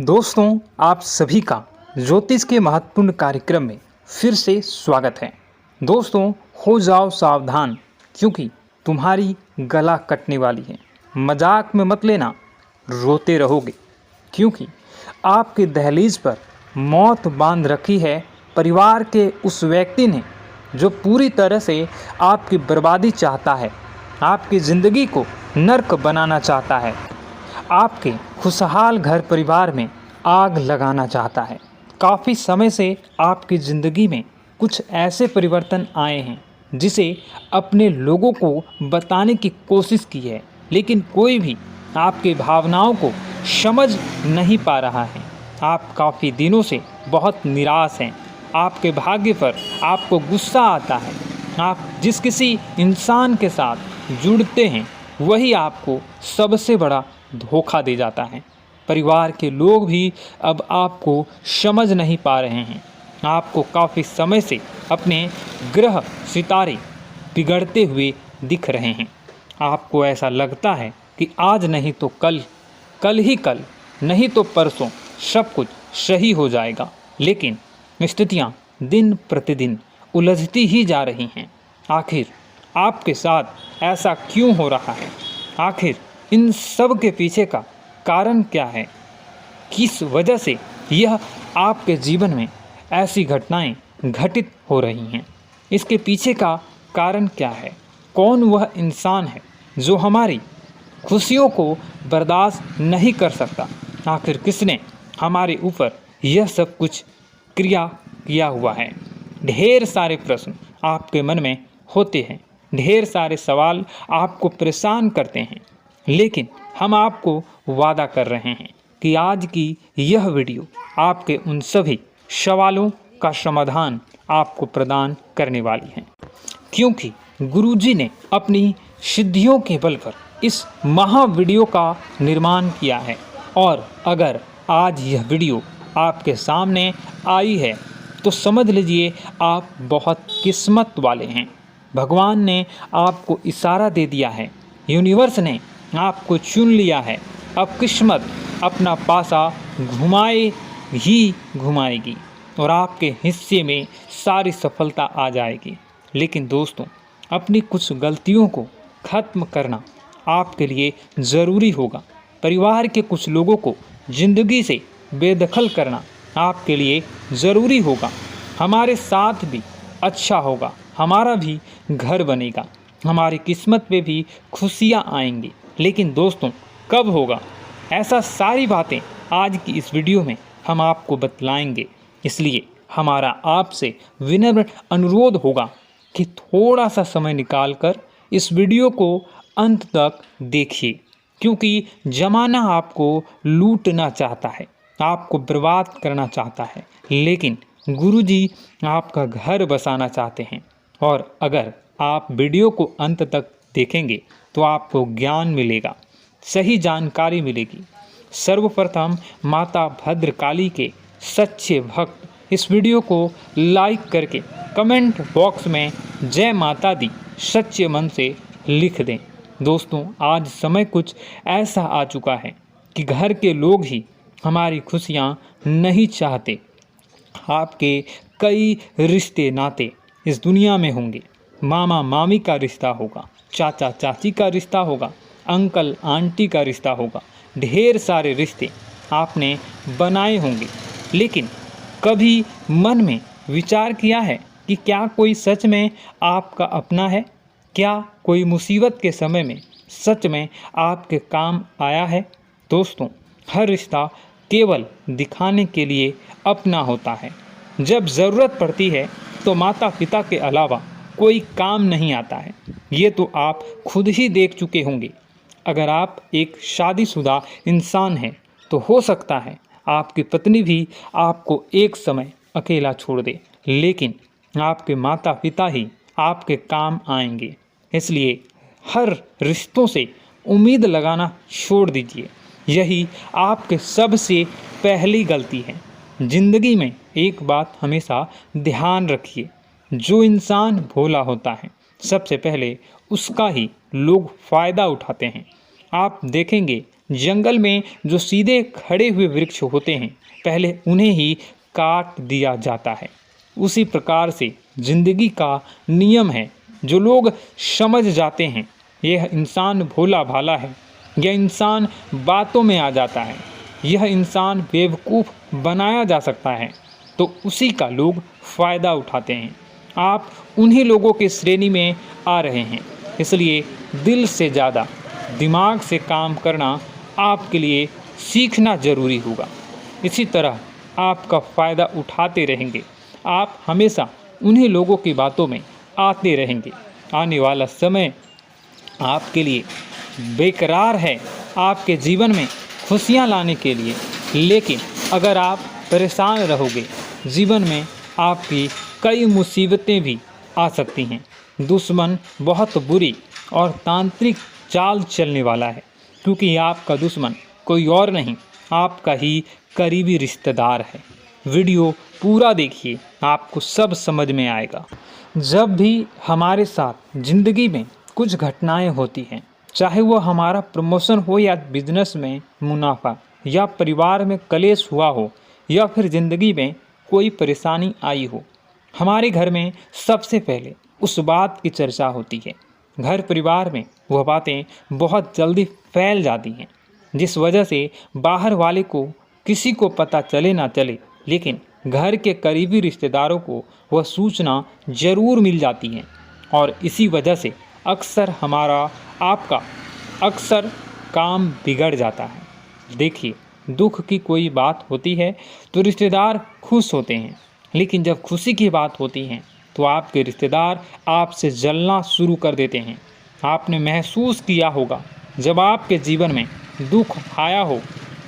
दोस्तों, आप सभी का ज्योतिष के महत्वपूर्ण कार्यक्रम में फिर से स्वागत है। दोस्तों, हो जाओ सावधान क्योंकि तुम्हारी गला कटने वाली है। मजाक में मत लेना, रोते रहोगे क्योंकि आपके दहलीज पर मौत बांध रखी है परिवार के उस व्यक्ति ने जो पूरी तरह से आपकी बर्बादी चाहता है, आपकी ज़िंदगी को नर्क बनाना चाहता है, आपके खुशहाल घर परिवार में आग लगाना चाहता है। काफ़ी समय से आपकी ज़िंदगी में कुछ ऐसे परिवर्तन आए हैं जिसे अपने लोगों को बताने की कोशिश की है, लेकिन कोई भी आपकी भावनाओं को समझ नहीं पा रहा है। आप काफ़ी दिनों से बहुत निराश हैं। आपके भाग्य पर आपको गुस्सा आता है। आप जिस किसी इंसान के साथ जुड़ते हैं वही आपको सबसे बड़ा धोखा दे जाता है। परिवार के लोग भी अब आपको समझ नहीं पा रहे हैं। आपको काफ़ी समय से अपने ग्रह सितारे बिगड़ते हुए दिख रहे हैं। आपको ऐसा लगता है कि आज नहीं तो कल, कल ही कल नहीं तो परसों सब कुछ सही हो जाएगा, लेकिन स्थितियाँ दिन प्रतिदिन उलझती ही जा रही हैं। आखिर आपके साथ ऐसा क्यों हो रहा है? आखिर इन सब के पीछे का कारण क्या है? किस वजह से यह आपके जीवन में ऐसी घटनाएं घटित हो रही हैं? इसके पीछे का कारण क्या है? कौन वह इंसान है जो हमारी खुशियों को बर्दाश्त नहीं कर सकता? आखिर किसने हमारे ऊपर यह सब कुछ क्रिया किया हुआ है? ढेर सारे प्रश्न आपके मन में होते हैं, ढेर सारे सवाल आपको परेशान करते हैं, लेकिन हम आपको वादा कर रहे हैं कि आज की यह वीडियो आपके उन सभी सवालों का समाधान आपको प्रदान करने वाली है, क्योंकि गुरुजी ने अपनी सिद्धियों के बल पर इस महा वीडियो का निर्माण किया है। और अगर आज यह वीडियो आपके सामने आई है तो समझ लीजिए आप बहुत किस्मत वाले हैं। भगवान ने आपको इशारा दे दिया है, यूनिवर्स ने आपको चुन लिया है। अब किस्मत अपना पासा घुमाए ही घुमाएगी और आपके हिस्से में सारी सफलता आ जाएगी। लेकिन दोस्तों, अपनी कुछ गलतियों को ख़त्म करना आपके लिए ज़रूरी होगा। परिवार के कुछ लोगों को ज़िंदगी से बेदखल करना आपके लिए ज़रूरी होगा। हमारे साथ भी अच्छा होगा, हमारा भी घर बनेगा, हमारी किस्मत पे भी खुशियाँ आएंगी। लेकिन दोस्तों, कब होगा? ऐसा सारी बातें आज की इस वीडियो में हम आपको बतलाएंगे। इसलिए हमारा आपसे विनम्र अनुरोध होगा कि थोड़ा सा समय निकालकर इस वीडियो को अंत तक देखिए, क्योंकि ज़माना आपको लूटना चाहता है, आपको बर्बाद करना चाहता है, लेकिन गुरुजी आपका घर बसाना चाहते हैं। और अगर आप वीडियो को अंत तक देखेंगे तो आपको ज्ञान मिलेगा, सही जानकारी मिलेगी। सर्वप्रथम माता भद्रकाली के सच्चे भक्त इस वीडियो को लाइक करके कमेंट बॉक्स में जय माता दी सच्चे मन से लिख दें। दोस्तों, आज समय कुछ ऐसा आ चुका है कि घर के लोग ही हमारी खुशियाँ नहीं चाहते। आपके कई रिश्ते नाते इस दुनिया में होंगे। मामा मामी का रिश्ता होगा, चाचा चाची का रिश्ता होगा, अंकल आंटी का रिश्ता होगा। ढेर सारे रिश्ते आपने बनाए होंगे, लेकिन कभी मन में विचार किया है कि क्या कोई सच में आपका अपना है? क्या कोई मुसीबत के समय में सच में आपके काम आया है? दोस्तों, हर रिश्ता केवल दिखाने के लिए अपना होता है। जब ज़रूरत पड़ती है तो माता पिता के अलावा कोई काम नहीं आता है। ये तो आप खुद ही देख चुके होंगे। अगर आप एक शादीशुदा इंसान हैं तो हो सकता है आपकी पत्नी भी आपको एक समय अकेला छोड़ दे, लेकिन आपके माता पिता ही आपके काम आएंगे। इसलिए हर रिश्तों से उम्मीद लगाना छोड़ दीजिए। यही आपके सबसे पहली गलती है। ज़िंदगी में एक बात हमेशा ध्यान रखिए, जो इंसान भोला होता है सबसे पहले उसका ही लोग फ़ायदा उठाते हैं। आप देखेंगे जंगल में जो सीधे खड़े हुए वृक्ष होते हैं पहले उन्हें ही काट दिया जाता है। उसी प्रकार से जिंदगी का नियम है। जो लोग समझ जाते हैं यह इंसान भोला भाला है, यह इंसान बातों में आ जाता है, यह इंसान बेवकूफ़ बनाया जा सकता है, तो उसी का लोग फ़ायदा उठाते हैं। आप उन्हीं लोगों की श्रेणी में आ रहे हैं। इसलिए दिल से ज़्यादा दिमाग से काम करना आपके लिए सीखना ज़रूरी होगा। इसी तरह आपका फ़ायदा उठाते रहेंगे, आप हमेशा उन्हीं लोगों की बातों में आते रहेंगे। आने वाला समय आपके लिए बेकरार है, आपके जीवन में खुशियाँ लाने के लिए, लेकिन अगर आप परेशान रहोगे जीवन में आपकी कई मुसीबतें भी आ सकती हैं। दुश्मन बहुत बुरी और तांत्रिक चाल चलने वाला है, क्योंकि आपका दुश्मन कोई और नहीं आपका ही करीबी रिश्तेदार है। वीडियो पूरा देखिए, आपको सब समझ में आएगा। जब भी हमारे साथ ज़िंदगी में कुछ घटनाएं होती हैं, चाहे वो हमारा प्रमोशन हो या बिजनेस में मुनाफा या परिवार में कलेश हुआ हो या फिर ज़िंदगी में कोई परेशानी आई हो, हमारे घर में सबसे पहले उस बात की चर्चा होती है। घर परिवार में वह बातें बहुत जल्दी फैल जाती हैं, जिस वजह से बाहर वाले को किसी को पता चले ना चले, लेकिन घर के करीबी रिश्तेदारों को वह सूचना ज़रूर मिल जाती है। और इसी वजह से अक्सर हमारा आपका अक्सर काम बिगड़ जाता है। देखिए, दुख की कोई बात होती है तो रिश्तेदार खुश होते हैं, लेकिन जब खुशी की बात होती है तो आपके रिश्तेदार आपसे जलना शुरू कर देते हैं। आपने महसूस किया होगा, जब आपके जीवन में दुख आया हो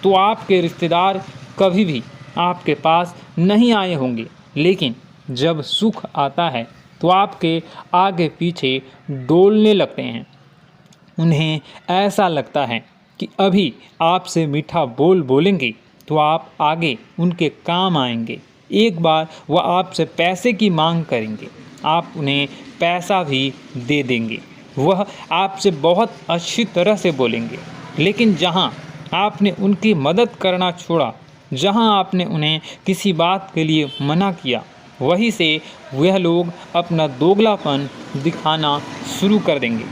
तो आपके रिश्तेदार कभी भी आपके पास नहीं आए होंगे, लेकिन जब सुख आता है तो आपके आगे पीछे डोलने लगते हैं। उन्हें ऐसा लगता है कि अभी आपसे मीठा बोल बोलेंगे तो आप आगे उनके काम आएंगे। एक बार वह आपसे पैसे की मांग करेंगे, आप उन्हें पैसा भी दे देंगे। वह आपसे बहुत अच्छी तरह से बोलेंगे, लेकिन जहाँ आपने उनकी मदद करना छोड़ा, जहाँ आपने उन्हें किसी बात के लिए मना किया, वहीं से वह लोग अपना दोगलापन दिखाना शुरू कर देंगे।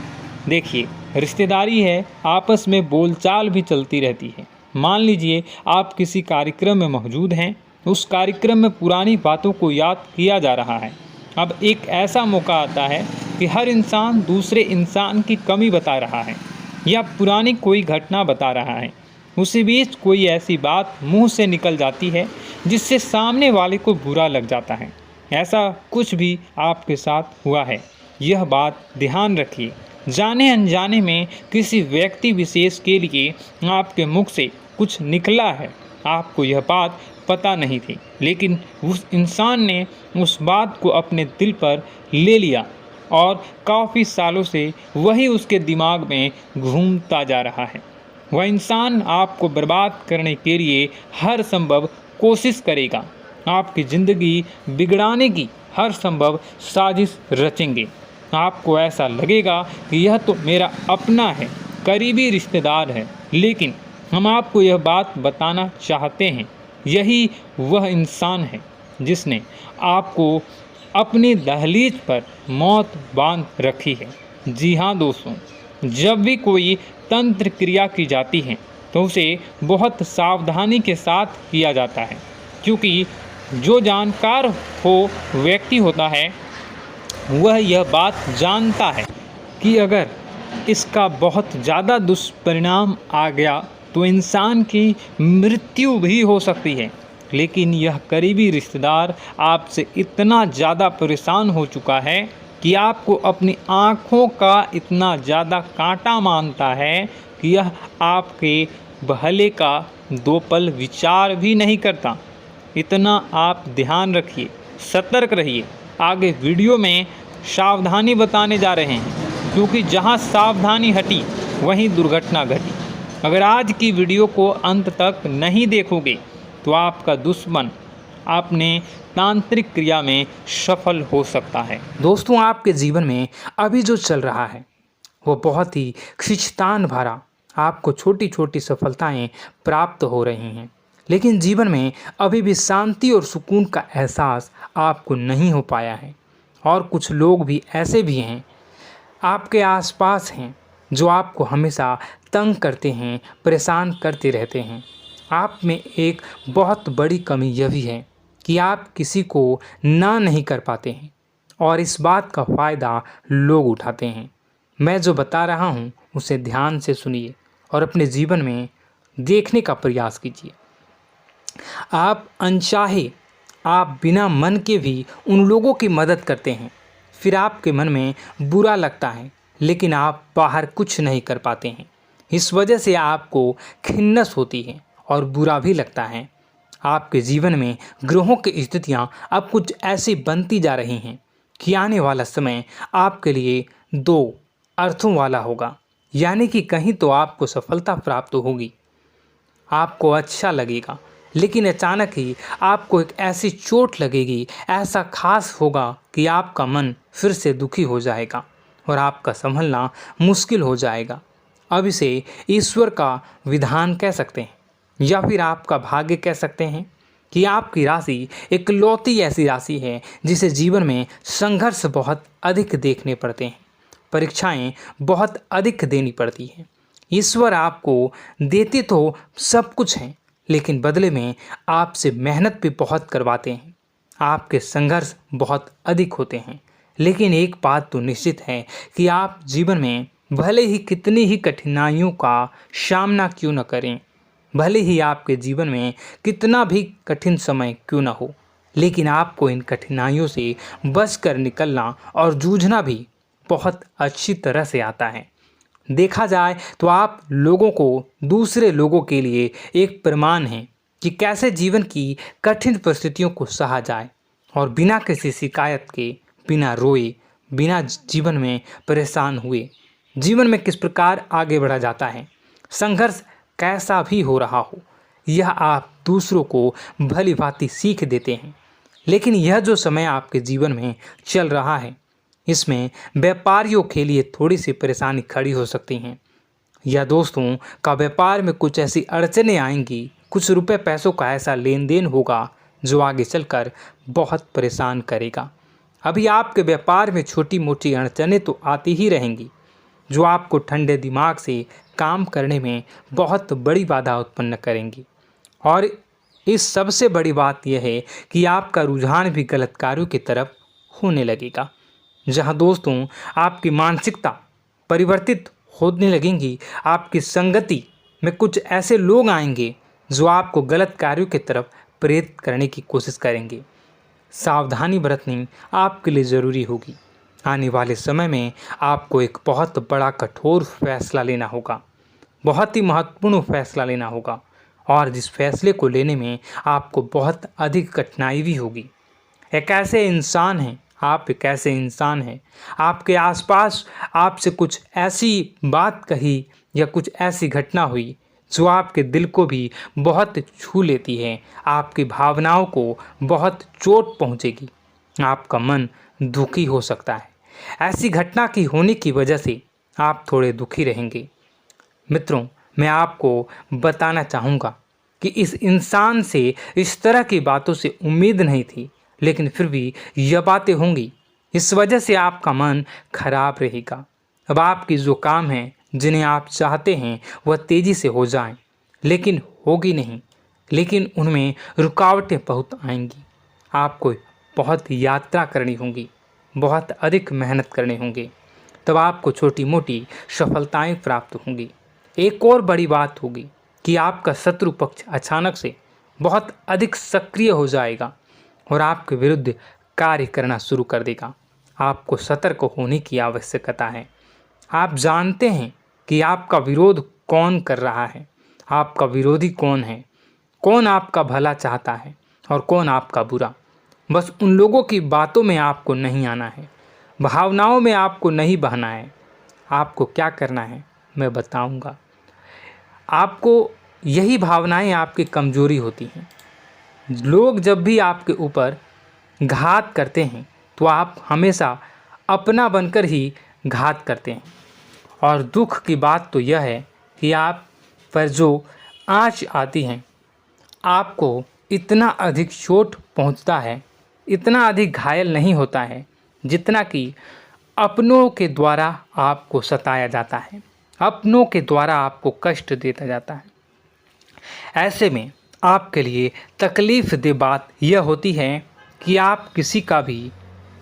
देखिए, रिश्तेदारी है, आपस में बोलचाल भी चलती रहती है। मान लीजिए आप किसी कार्यक्रम में मौजूद हैं, उस कार्यक्रम में पुरानी बातों को याद किया जा रहा है। अब एक ऐसा मौका आता है कि हर इंसान दूसरे इंसान की कमी बता रहा है या पुरानी कोई घटना बता रहा है। उसी बीच कोई ऐसी बात मुंह से निकल जाती है जिससे सामने वाले को बुरा लग जाता है। ऐसा कुछ भी आपके साथ हुआ है, यह बात ध्यान रखिए। जाने अनजाने में किसी व्यक्ति विशेष के लिए आपके मुख से कुछ निकला है, आपको यह बात पता नहीं थी, लेकिन उस इंसान ने उस बात को अपने दिल पर ले लिया और काफ़ी सालों से वही उसके दिमाग में घूमता जा रहा है। वह इंसान आपको बर्बाद करने के लिए हर संभव कोशिश करेगा, आपकी ज़िंदगी बिगड़ाने की हर संभव साजिश रचेंगे। आपको ऐसा लगेगा कि यह तो मेरा अपना है, करीबी रिश्तेदार है, लेकिन हम आपको यह बात बताना चाहते हैं, यही वह इंसान है जिसने आपको अपनी दहलीज पर मौत बांध रखी है। जी हाँ दोस्तों, जब भी कोई तंत्र क्रिया की जाती है तो उसे बहुत सावधानी के साथ किया जाता है, क्योंकि जो जानकार हो व्यक्ति होता है वह यह बात जानता है कि अगर इसका बहुत ज़्यादा दुष्परिणाम आ गया तो इंसान की मृत्यु भी हो सकती है। लेकिन यह करीबी रिश्तेदार आपसे इतना ज़्यादा परेशान हो चुका है कि आपको अपनी आँखों का इतना ज़्यादा कांटा मानता है कि यह आपके भले का दो पल विचार भी नहीं करता। इतना आप ध्यान रखिए, सतर्क रहिए। आगे वीडियो में सावधानी बताने जा रहे हैं, क्योंकि जहां सावधानी हटी वहीं दुर्घटना घटी। अगर आज की वीडियो को अंत तक नहीं देखोगे तो आपका दुश्मन अपने तांत्रिक क्रिया में सफल हो सकता है। दोस्तों, आपके जीवन में अभी जो चल रहा है वो बहुत ही खींचतान भरा आपको छोटी छोटी सफलताएं प्राप्त हो रही हैं, लेकिन जीवन में अभी भी शांति और सुकून का एहसास आपको नहीं हो पाया है। और कुछ लोग भी ऐसे भी हैं आपके आसपास हैं जो आपको हमेशा तंग करते हैं, परेशान करते रहते हैं। आप में एक बहुत बड़ी कमी यह भी है कि आप किसी को ना नहीं कर पाते हैं और इस बात का फ़ायदा लोग उठाते हैं। मैं जो बता रहा हूँ उसे ध्यान से सुनिए और अपने जीवन में देखने का प्रयास कीजिए। आप अनचाहे, आप बिना मन के भी उन लोगों की मदद करते हैं, फिर आपके मन में बुरा लगता है लेकिन आप बाहर कुछ नहीं कर पाते हैं। इस वजह से आपको खिन्नस होती है और बुरा भी लगता है। आपके जीवन में ग्रहों की स्थितियां अब कुछ ऐसी बनती जा रही हैं कि आने वाला समय आपके लिए दो अर्थों वाला होगा, यानी कि कहीं तो आपको सफलता प्राप्त होगी, आपको अच्छा लगेगा, लेकिन अचानक ही आपको एक ऐसी चोट लगेगी, ऐसा खास होगा कि आपका मन फिर से दुखी हो जाएगा और आपका संभलना मुश्किल हो जाएगा। अब इसे ईश्वर का विधान कह सकते हैं या फिर आपका भाग्य कह सकते हैं कि आपकी राशि इकलौती ऐसी राशि है जिसे जीवन में संघर्ष बहुत अधिक देखने पड़ते हैं, परीक्षाएं बहुत अधिक देनी पड़ती हैं। ईश्वर आपको देते तो सब कुछ हैं, लेकिन बदले में आपसे मेहनत भी बहुत करवाते हैं। आपके संघर्ष बहुत अधिक होते हैं, लेकिन एक बात तो निश्चित है कि आप जीवन में भले ही कितनी ही कठिनाइयों का सामना क्यों न करें, भले ही आपके जीवन में कितना भी कठिन समय क्यों न हो, लेकिन आपको इन कठिनाइयों से बचकर निकलना और जूझना भी बहुत अच्छी तरह से आता है। देखा जाए तो आप लोगों को दूसरे लोगों के लिए एक प्रमाण हैं कि कैसे जीवन की कठिन परिस्थितियों को सहा जाए और बिना किसी शिकायत के, बिना रोए, बिना जीवन में परेशान हुए जीवन में किस प्रकार आगे बढ़ा जाता है। संघर्ष कैसा भी हो रहा हो, यह आप दूसरों को भली भांति सीख देते हैं। लेकिन यह जो समय आपके जीवन में चल रहा है, इसमें व्यापारियों के लिए थोड़ी सी परेशानी खड़ी हो सकती हैं, या दोस्तों का व्यापार में कुछ ऐसी अड़चनें आएंगी, कुछ रुपए पैसों का ऐसा लेन देन होगा जो आगे चलकर बहुत परेशान करेगा। अभी आपके व्यापार में छोटी मोटी अड़चनें तो आती ही रहेंगी जो आपको ठंडे दिमाग से काम करने में बहुत बड़ी बाधा उत्पन्न करेंगी। और इस सबसे बड़ी बात यह है कि आपका रुझान भी गलत कार्यों की तरफ होने लगेगा, जहां दोस्तों आपकी मानसिकता परिवर्तित होने लगेंगी। आपकी संगति में कुछ ऐसे लोग आएंगे जो आपको गलत कार्यों की तरफ प्रेरित करने की कोशिश करेंगे। सावधानी बरतनी आपके लिए ज़रूरी होगी। आने वाले समय में आपको एक बहुत बड़ा कठोर फैसला लेना होगा, बहुत ही महत्वपूर्ण फैसला लेना होगा, और जिस फैसले को लेने में आपको बहुत अधिक कठिनाई भी होगी। एक ऐसे इंसान हैं, आप एक ऐसे इंसान हैं, आपके आसपास आपसे कुछ ऐसी बात कही या कुछ ऐसी घटना हुई जो आपके दिल को भी बहुत छू लेती है, आपकी भावनाओं को बहुत चोट पहुंचेगी, आपका मन दुखी हो सकता है। ऐसी घटना की होने की वजह से आप थोड़े दुखी रहेंगे। मित्रों, मैं आपको बताना चाहूँगा कि इस इंसान से इस तरह की बातों से उम्मीद नहीं थी, लेकिन फिर भी यह बातें होंगी। इस वजह से आपका मन खराब रहेगा। अब आपकी जो काम है, जिन्हें आप चाहते हैं वह तेज़ी से हो जाएं, लेकिन होगी नहीं, लेकिन उनमें रुकावटें बहुत आएंगी। आपको बहुत यात्रा करनी होगी, बहुत अधिक मेहनत करने होंगे, तब आपको छोटी मोटी सफलताएं प्राप्त होंगी। एक और बड़ी बात होगी कि आपका शत्रु पक्ष अचानक से बहुत अधिक सक्रिय हो जाएगा और आपके विरुद्ध कार्य करना शुरू कर देगा। आपको सतर्क होने की आवश्यकता है। आप जानते हैं कि आपका विरोध कौन कर रहा है, आपका विरोधी कौन है, कौन आपका भला चाहता है और कौन आपका बुरा। बस उन लोगों की बातों में आपको नहीं आना है, भावनाओं में आपको नहीं बहना है। आपको क्या करना है मैं बताऊंगा। आपको यही भावनाएं आपकी कमजोरी होती हैं। लोग जब भी आपके ऊपर घात करते हैं तो आप हमेशा अपना बनकर ही घात करते हैं। और दुख की बात तो यह है कि आप पर जो आँच आती है, आपको इतना अधिक चोट पहुंचता है, इतना अधिक घायल नहीं होता है जितना कि अपनों के द्वारा आपको सताया जाता है, अपनों के द्वारा आपको कष्ट देता जाता है। ऐसे में आपके लिए तकलीफ़ दे बात यह होती है कि आप किसी का भी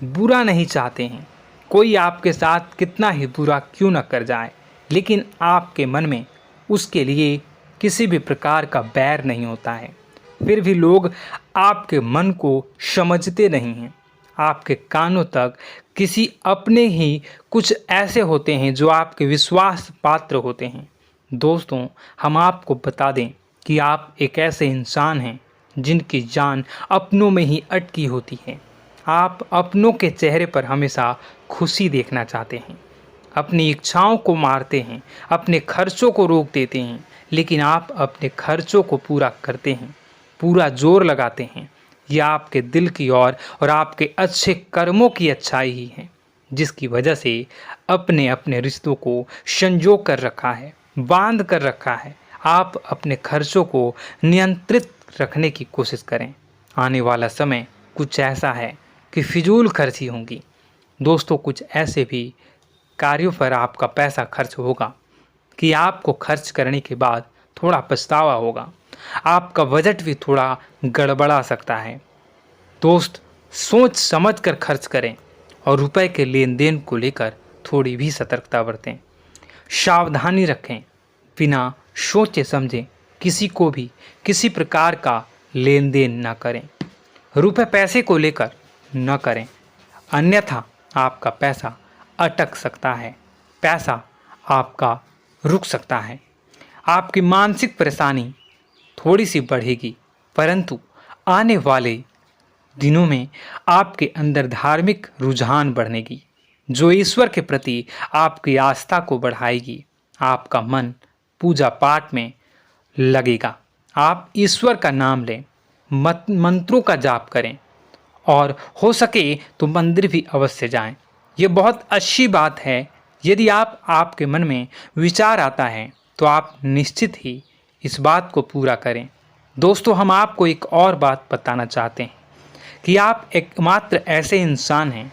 बुरा नहीं चाहते हैं। कोई आपके साथ कितना ही बुरा क्यों न कर जाए, लेकिन आपके मन में उसके लिए किसी भी प्रकार का बैर नहीं होता है। फिर भी लोग आपके मन को समझते नहीं हैं। आपके कानों तक किसी अपने ही कुछ ऐसे होते हैं जो आपके विश्वास पात्र होते हैं। दोस्तों, हम आपको बता दें कि आप एक ऐसे इंसान हैं जिनकी जान अपनों में ही अटकी होती है। आप अपनों के चेहरे पर हमेशा खुशी देखना चाहते हैं, अपनी इच्छाओं को मारते हैं, अपने खर्चों को रोक देते हैं, लेकिन आप अपने खर्चों को पूरा करते हैं, पूरा जोर लगाते हैं। यह आपके दिल की और आपके अच्छे कर्मों की अच्छाई ही है, जिसकी वजह से अपने अपने रिश्तों को संजो कर रखा है, बांध कर रखा है। आप अपने खर्चों को नियंत्रित रखने की कोशिश करें। आने वाला समय कुछ ऐसा है कि फिजूल खर्ची होंगी। दोस्तों, कुछ ऐसे भी कार्यों पर आपका पैसा खर्च होगा कि आपको खर्च करने के बाद थोड़ा पछतावा होगा। आपका बजट भी थोड़ा गड़बड़ा सकता है। दोस्त, सोच समझ कर खर्च करें और रुपए के लेन देन को लेकर थोड़ी भी सतर्कता बरतें, सावधानी रखें। बिना सोचे समझे किसी को भी किसी प्रकार का लेन देन न करें, रुपए पैसे को लेकर न करें, अन्यथा आपका पैसा अटक सकता है, पैसा आपका रुक सकता है। आपकी मानसिक परेशानी थोड़ी सी बढ़ेगी, परंतु आने वाले दिनों में आपके अंदर धार्मिक रुझान बढ़नेगी, जो ईश्वर के प्रति आपकी आस्था को बढ़ाएगी। आपका मन पूजा पाठ में लगेगा। आप ईश्वर का नाम लें, मंत्रों का जाप करें और हो सके तो मंदिर भी अवश्य जाएं। ये बहुत अच्छी बात है। यदि आपके मन में विचार आता है तो आप निश्चित ही इस बात को पूरा करें। दोस्तों, हम आपको एक और बात बताना चाहते हैं कि आप एकमात्र ऐसे इंसान हैं,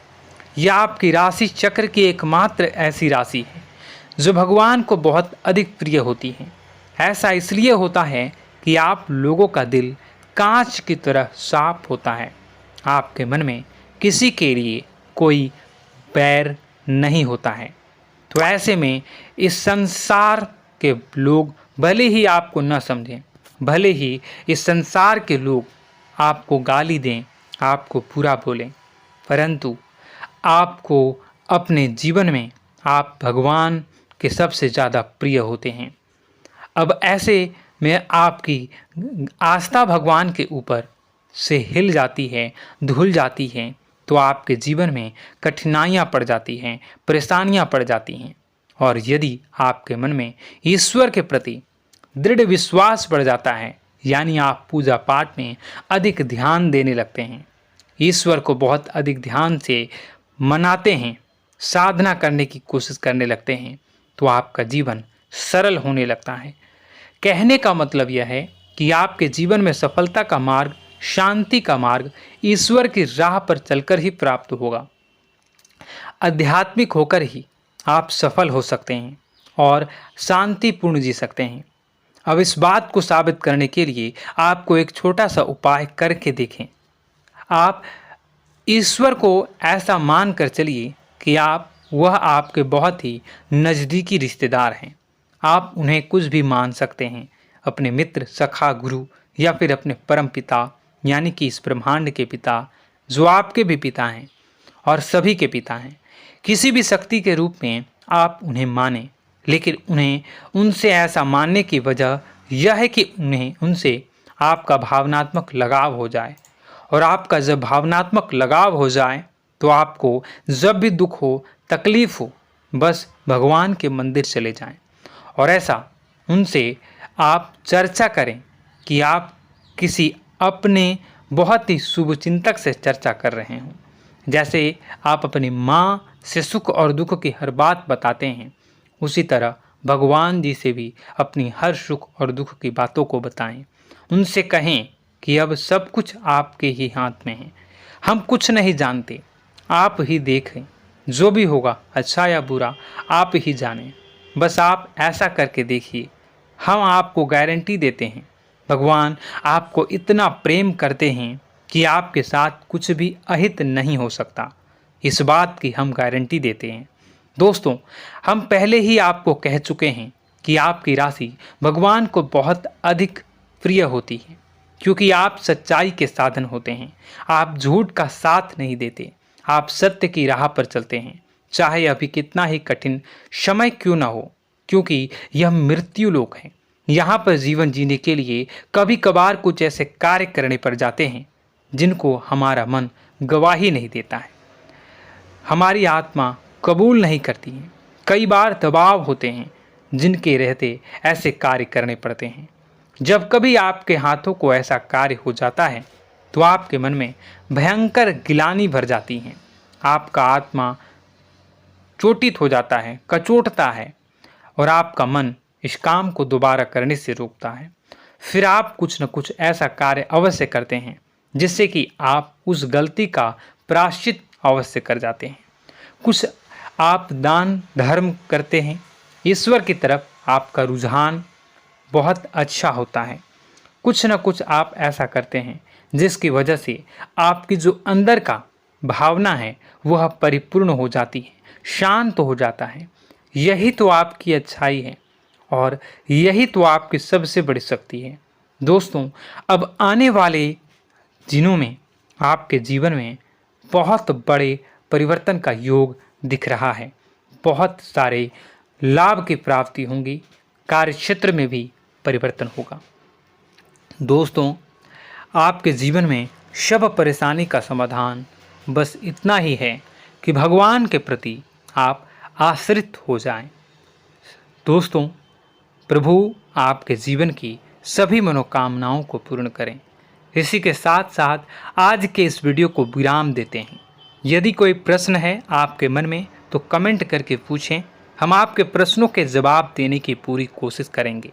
यह आपकी राशि चक्र की एकमात्र ऐसी राशि है जो भगवान को बहुत अधिक प्रिय होती है। ऐसा इसलिए होता है कि आप लोगों का दिल कांच की तरह साफ होता है। आपके मन में किसी के लिए कोई बैर नहीं होता है। तो ऐसे में इस संसार के लोग भले ही आपको न समझें, भले ही इस संसार के लोग आपको गाली दें, आपको बुरा बोलें, परंतु आपको अपने जीवन में आप भगवान के सबसे ज़्यादा प्रिय होते हैं। अब ऐसे में आपकी आस्था भगवान के ऊपर से हिल जाती है, धुल जाती है, तो आपके जीवन में कठिनाइयाँ पड़ जाती हैं, परेशानियाँ पड़ जाती हैं। और यदि आपके मन में ईश्वर के प्रति दृढ़ विश्वास बढ़ जाता है, यानी आप पूजा पाठ में अधिक ध्यान देने लगते हैं, ईश्वर को बहुत अधिक ध्यान से मनाते हैं, साधना करने की कोशिश करने लगते हैं, तो आपका जीवन सरल होने लगता है। कहने का मतलब यह है कि आपके जीवन में सफलता का मार्ग, शांति का मार्ग ईश्वर की राह पर चलकर ही प्राप्त होगा। आध्यात्मिक होकर ही आप सफल हो सकते हैं और शांतिपूर्ण जी सकते हैं। अब इस बात को साबित करने के लिए आपको एक छोटा सा उपाय करके देखें। आप ईश्वर को ऐसा मान कर चलिए कि वह आपके बहुत ही नज़दीकी रिश्तेदार हैं। आप उन्हें कुछ भी मान सकते हैं, अपने मित्र, सखा, गुरु या फिर अपने परम पिता, यानी कि इस ब्रह्मांड के पिता, जो आपके भी पिता हैं और सभी के पिता हैं। किसी भी शक्ति के रूप में आप उन्हें मानें, लेकिन उन्हें उनसे ऐसा मानने की वजह यह है कि उनसे आपका भावनात्मक लगाव हो जाए। और आपका जब भावनात्मक लगाव हो जाए तो आपको जब भी दुख हो, तकलीफ़ हो, बस भगवान के मंदिर चले जाएं और ऐसा उनसे आप चर्चा करें कि आप किसी अपने बहुत ही शुभचिंतक से चर्चा कर रहे हों। जैसे आप अपनी माँ से सुख और दुख की हर बात बताते हैं, उसी तरह भगवान जी से भी अपनी हर सुख और दुख की बातों को बताएं। उनसे कहें कि अब सब कुछ आपके ही हाथ में है, हम कुछ नहीं जानते, आप ही देखें, जो भी होगा अच्छा या बुरा आप ही जानें, बस आप ऐसा करके देखिए, हम आपको गारंटी देते हैं भगवान आपको इतना प्रेम करते हैं कि आपके साथ कुछ भी अहित नहीं हो सकता। इस बात की हम गारंटी देते हैं। दोस्तों, हम पहले ही आपको कह चुके हैं कि आपकी राशि भगवान को बहुत अधिक प्रिय होती है, क्योंकि आप सच्चाई के साधन होते हैं। आप झूठ का साथ नहीं देते, आप सत्य की राह पर चलते हैं, चाहे अभी कितना ही कठिन समय क्यों ना हो, क्योंकि यह मृत्यु लोक है। यहाँ पर जीवन जीने के लिए कभी कभार कुछ ऐसे कार्य करने पड़ जाते हैं जिनको हमारा मन गवाही नहीं देता है, हमारी आत्मा कबूल नहीं करती है। कई बार दबाव होते हैं जिनके रहते ऐसे कार्य करने पड़ते हैं। जब कभी आपके हाथों को ऐसा कार्य हो जाता है तो आपके मन में भयंकर गिलानी भर जाती है, आपका आत्मा चोटित हो जाता है, कचोटता है और आपका मन इस काम को दोबारा करने से रोकता है। फिर आप कुछ न कुछ ऐसा कार्य अवश्य करते हैं जिससे कि आप उस गलती का प्रायश्चित अवश्य कर जाते हैं। कुछ आप दान धर्म करते हैं, ईश्वर की तरफ आपका रुझान बहुत अच्छा होता है। कुछ न कुछ आप ऐसा करते हैं जिसकी वजह से आपकी जो अंदर का भावना है वह परिपूर्ण हो जाती है, शांत हो जाता है। यही तो आपकी अच्छाई है और यही तो आपकी सबसे बड़ी शक्ति है। दोस्तों, अब आने वाले दिनों में आपके जीवन में बहुत बड़े परिवर्तन का योग दिख रहा है। बहुत सारे लाभ की प्राप्ति होंगी, कार्य क्षेत्र में भी परिवर्तन होगा। दोस्तों, आपके जीवन में सब परेशानी का समाधान बस इतना ही है कि भगवान के प्रति आप आश्रित हो जाएं। दोस्तों, प्रभु आपके जीवन की सभी मनोकामनाओं को पूर्ण करें। इसी के साथ साथ आज के इस वीडियो को विराम देते हैं। यदि कोई प्रश्न है आपके मन में तो कमेंट करके पूछें, हम आपके प्रश्नों के जवाब देने की पूरी कोशिश करेंगे।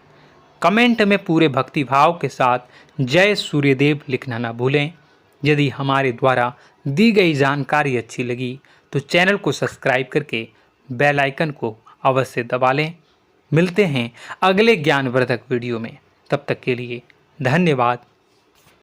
कमेंट में पूरे भक्ति भाव के साथ जय सूर्यदेव लिखना ना भूलें। यदि हमारे द्वारा दी गई जानकारी अच्छी लगी तो चैनल को सब्सक्राइब करके बेल आइकन को अवश्य दबा लें। मिलते हैं अगले ज्ञानवर्धक वीडियो में, तब तक के लिए धन्यवाद।